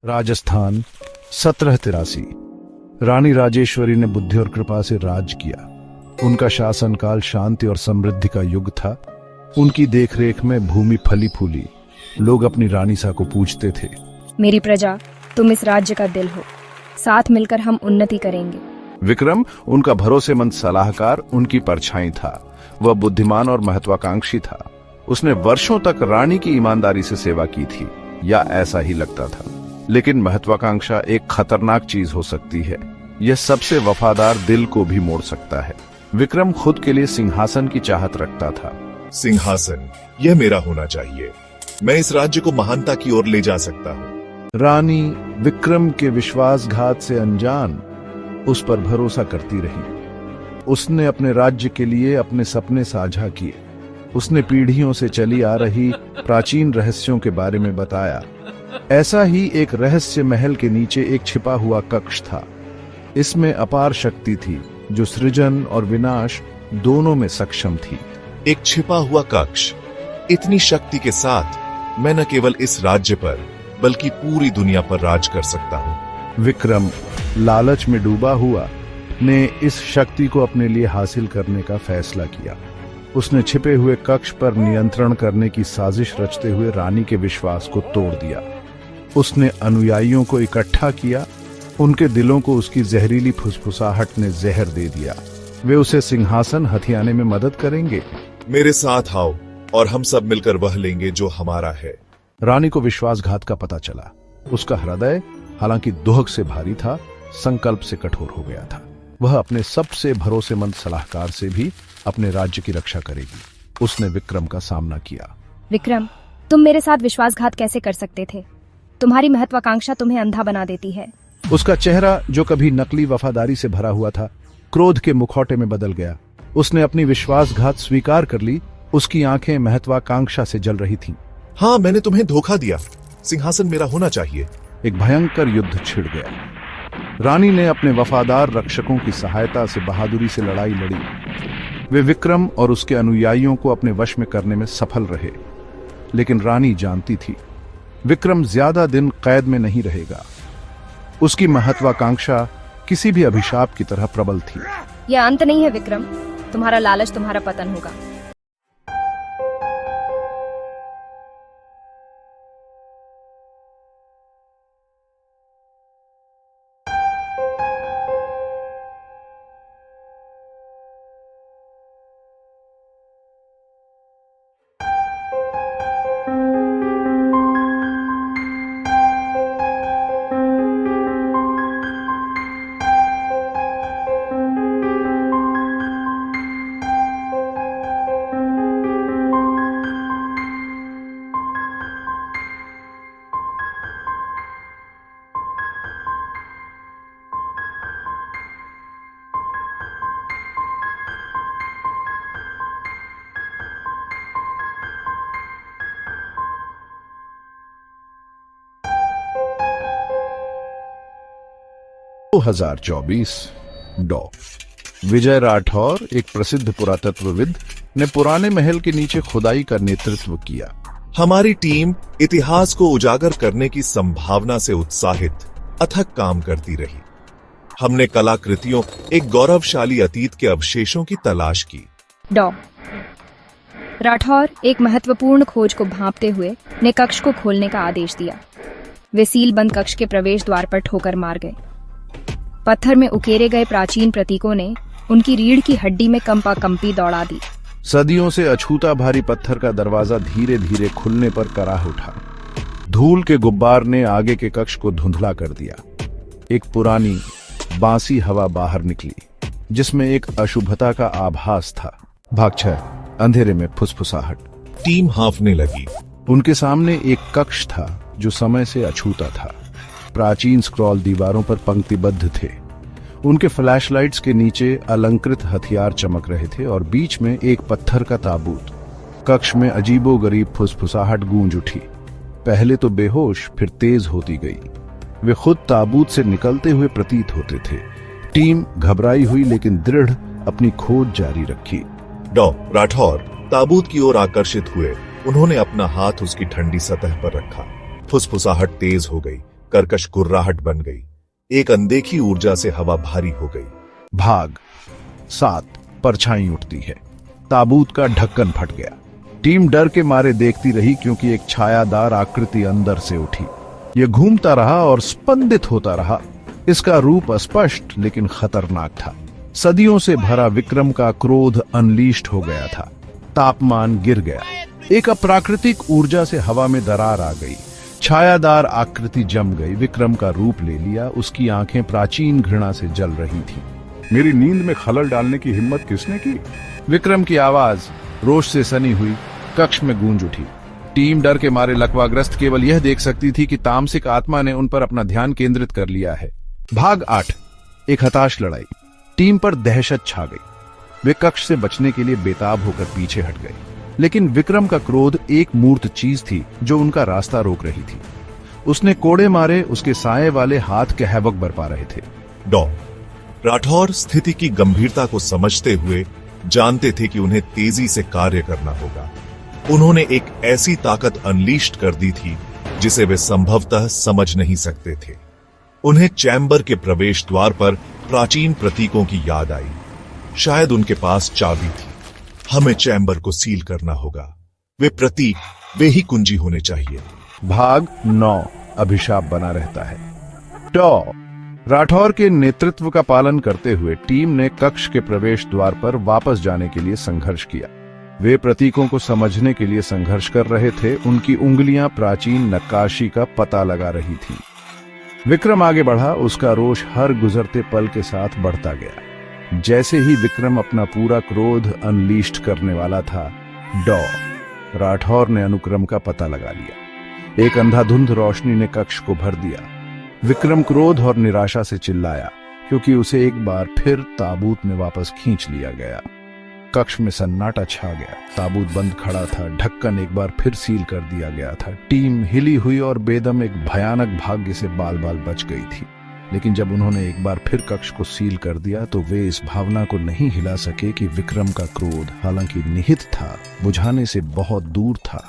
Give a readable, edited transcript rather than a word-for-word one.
राजस्थान 1783। रानी राजेश्वरी ने बुद्धि और कृपा से राज किया। उनका शासनकाल शांति और समृद्धि का युग था। उनकी देखरेख में भूमि फली फूली। लोग अपनी रानी सा को पूछते थे, मेरी प्रजा, तुम इस राज्य का दिल हो, साथ मिलकर हम उन्नति करेंगे। विक्रम उनका भरोसेमंद सलाहकार, उनकी परछाई था। वह बुद्धिमान और महत्वाकांक्षी था। उसने वर्षों तक रानी की ईमानदारी से सेवा की थी, या ऐसा ही लगता था। लेकिन महत्वाकांक्षा एक खतरनाक चीज हो सकती है। यह सबसे वफादार दिल को भी मोड़ सकता है। विक्रम खुद के लिए सिंहासन की चाहत रखता था। सिंहासन, यह मेरा होना चाहिए। मैं इस राज्य को महानता की ओर ले जा सकता हूँ। रानी विक्रम के विश्वासघात से अनजान उस पर भरोसा करती रही। उसने अपने राज्य के लिए अपने सपने साझा किए। उसने पीढ़ियों से चली आ रही प्राचीन रहस्यों के बारे में बताया। ऐसा ही एक रहस्य महल के नीचे एक छिपा हुआ कक्ष था। इसमें अपार शक्ति थी, जो सृजन और विनाश दोनों में सक्षम थी। एक छिपा हुआ कक्ष। इतनी शक्ति के साथ मैं न केवल इस राज्य पर बल्कि पूरी दुनिया पर राज कर सकता हूँ। विक्रम लालच में डूबा हुआ ने इस शक्ति को अपने लिए हासिल करने का फैसला किया। उसने छिपे हुए कक्ष पर नियंत्रण करने की साजिश रचते हुए रानी के विश्वास को तोड़ दिया। उसने अनुयायियों को इकट्ठा किया। उनके दिलों को उसकी जहरीली फुसफुसाहट ने जहर दे दिया। वे उसे सिंहासन हथियाने में मदद करेंगे। मेरे साथ आओ और हम सब मिलकर वह लेंगे जो हमारा है। रानी को विश्वासघात का पता चला। उसका हृदय हालांकि दुहक से भारी था, संकल्प से कठोर हो गया था। वह अपने सबसे भरोसेमंद सलाहकार से भी अपने राज्य की रक्षा करेगी। उसने विक्रम का सामना किया। विक्रम, तुम मेरे साथ विश्वासघात कैसे कर सकते थे? तुम्हारी महत्वाकांक्षा तुम्हें अंधा बना देती है। उसका चेहरा, जो कभी नकली वफादारी से भरा हुआ था, क्रोध के मुखौटे में बदल गया। उसने अपनी विश्वासघात स्वीकार कर ली। उसकी आंखें महत्वाकांक्षा से जल रही थीं। हाँ, मैंने तुम्हें धोखा दिया। सिंहासन मेरा होना चाहिए। एक भयंकर युद्ध छिड़ गया। रानी ने अपने वफादार रक्षकों की सहायता से बहादुरी से लड़ाई लड़ी। वे विक्रम और उसके अनुयायियों को अपने वश में करने में सफल रहे। लेकिन रानी जानती थी, विक्रम ज्यादा दिन कैद में नहीं रहेगा। उसकी महत्वाकांक्षा किसी भी अभिशाप की तरह प्रबल थी। यह अंत नहीं है विक्रम, तुम्हारा लालच तुम्हारा पतन होगा। दो 2024 डॉ विजय राठौर, एक प्रसिद्ध पुरातत्वविद, ने पुराने महल के नीचे खुदाई का नेतृत्व किया। हमारी टीम इतिहास को उजागर करने की संभावना से उत्साहित अथक काम करती रही। हमने कलाकृतियों, एक गौरवशाली अतीत के अवशेषों की तलाश की। डॉ राठौर एक महत्वपूर्ण खोज को भांपते हुए ने कक्ष को खोलने का आदेश दिया। वे सील बंद कक्ष के प्रवेश द्वार पर ठोकर मार गए। पत्थर में उकेरे गए प्राचीन प्रतीकों ने उनकी रीढ़ की हड्डी में कंपाकंपी दौड़ा दी। सदियों से अछूता भारी पत्थर का दरवाजा धीरे धीरे खुलने पर कराह उठा। धूल के गुब्बार ने आगे के कक्ष को धुंधला कर दिया। एक पुरानी बांसी हवा बाहर निकली, जिसमें एक अशुभता का आभास था। भागछय, अंधेरे में फुसफुसाहट। टीम हाँफने लगी। उनके सामने एक कक्ष था जो समय से अछूता था। प्राचीन स्क्रॉल दीवारों पर पंक्तिबद्ध थे। उनके फ्लैशलाइट्स के नीचे अलंकृत हथियार चमक रहे थे और बीच में एक पत्थर का ताबूत। कक्ष में अजीबोगरीब फुसफुसाहट गूंज उठी। पहले तो बेहोश, फिर तेज होती गई। वे खुद ताबूत से निकलते हुए प्रतीत होते थे। टीम घबराई हुई लेकिन दृढ़ अपनी खोज जारी रखी। डॉ राठौर ताबूत की ओर आकर्षित हुए। उन्होंने अपना हाथ उसकी ठंडी सतह पर रखा। फुसफुसाहट तेज हो गई। कर्कश गुर्राहट बन गई। एक अनदेखी ऊर्जा से हवा भारी हो गई। भाग 7 परछाई उठती है। ताबूत का ढक्कन फट गया। टीम डर के मारे देखती रही क्योंकि एक छायादार आकृति अंदर से उठी। यह घूमता रहा और स्पंदित होता रहा। इसका रूप अस्पष्ट लेकिन खतरनाक था। सदियों से भरा विक्रम का क्रोध अनलीश्ड हो गया था। तापमान गिर गया। एक अप्राकृतिक ऊर्जा से हवा में दरार आ गई। छायादार आकृति जम गई, विक्रम का रूप ले लिया। उसकी आंखें प्राचीन घृणा से जल रही थीं। मेरी नींद में खलल डालने की हिम्मत किसने की? विक्रम की आवाज रोष से सनी हुई कक्ष में गूंज उठी। टीम डर के मारे लकवाग्रस्त केवल यह देख सकती थी कि तामसिक आत्मा ने उन पर अपना ध्यान केंद्रित कर लिया है। भाग 8 एक हताश लड़ाई। टीम पर दहशत छा गई। वे कक्ष से बचने के लिए बेताब होकर पीछे हट गए, लेकिन विक्रम का क्रोध एक मूर्त चीज थी जो उनका रास्ता रोक रही थी। उसने कोड़े मारे उसके साए वाले हाथ के हैवक बरपा रहे थे। डॉ राठौर स्थिति की गंभीरता को समझते हुए जानते थे कि उन्हें तेजी से कार्य करना होगा। उन्होंने एक ऐसी ताकत अनलीश्ड कर दी थी जिसे वे संभवतः समझ नहीं सकते थे। उन्हें चैम्बर के प्रवेश द्वार पर प्राचीन प्रतीकों की याद आई। शायद उनके पास चाबी थी। हमें चैम्बर को सील करना होगा। वे प्रतीक, वे ही कुंजी होने चाहिए। भाग 9 अभिशाप बना रहता है। टॉ राठौर के नेतृत्व का पालन करते हुए टीम ने कक्ष के प्रवेश द्वार पर वापस जाने के लिए संघर्ष किया। वे प्रतीकों को समझने के लिए संघर्ष कर रहे थे। उनकी उंगलियां प्राचीन नक्काशी का पता लगा रही थीं। विक्रम आगे बढ़ा। उसका रोष हर गुजरते पल के साथ बढ़ता गया। जैसे ही विक्रम अपना पूरा क्रोध अनलीश्ड करने वाला था, डॉ राठौर ने अनुक्रम का पता लगा लिया। एक अंधाधुंध रोशनी ने कक्ष को भर दिया। विक्रम क्रोध और निराशा से चिल्लाया क्योंकि उसे एक बार फिर ताबूत में वापस खींच लिया गया। कक्ष में सन्नाटा छा गया। ताबूत बंद खड़ा था। ढक्कन एक बार फिर सील कर दिया गया था। टीम हिली हुई और बेदम एक भयानक भाग्य से बाल बाल बच गई थी। लेकिन जब उन्होंने एक बार फिर कक्ष को सील कर दिया तो वे इस भावना को नहीं हिला सके कि विक्रम का क्रोध, हालांकि निहित था, बुझाने से बहुत दूर था।